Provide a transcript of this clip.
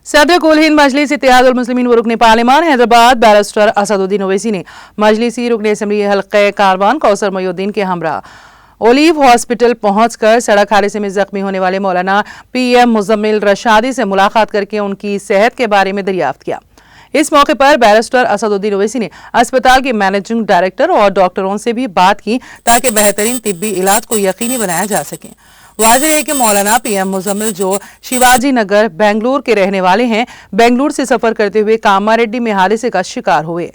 सदर कुल हिंद मजलिस इत्तेहादुल मुस्लिमीन व रुकन पार्लिमान हैदराबाद बैरिस्टर असदुद्दीन ओवैसी ने मजलिसी रुकन असम्बली हल्के कारवान कौसर मोयुद्दीन के हमरा ओलिव हॉस्पिटल पहुंचकर सड़क हादसे में जख्मी होने वाले मौलाना PM मुजम्मिल रशादी से मुलाकात करके उनकी सेहत के बारे में दरियाफ्त किया। इस मौके पर बैरिस्टर असदुद्दीन ओवैसी ने अस्पताल के मैनेजिंग डायरेक्टर और डॉक्टरों से भी बात की ताकि बेहतरीन तिब्बी इलाज को यकीनी बनाया जा सके। वाज़ेह है कि मौलाना PM मुजम्मिल जो शिवाजी नगर बेंगलुरु के रहने वाले हैं, बेंगलुरु से सफर करते हुए कामारेड्डी में हादसे का शिकार हुए।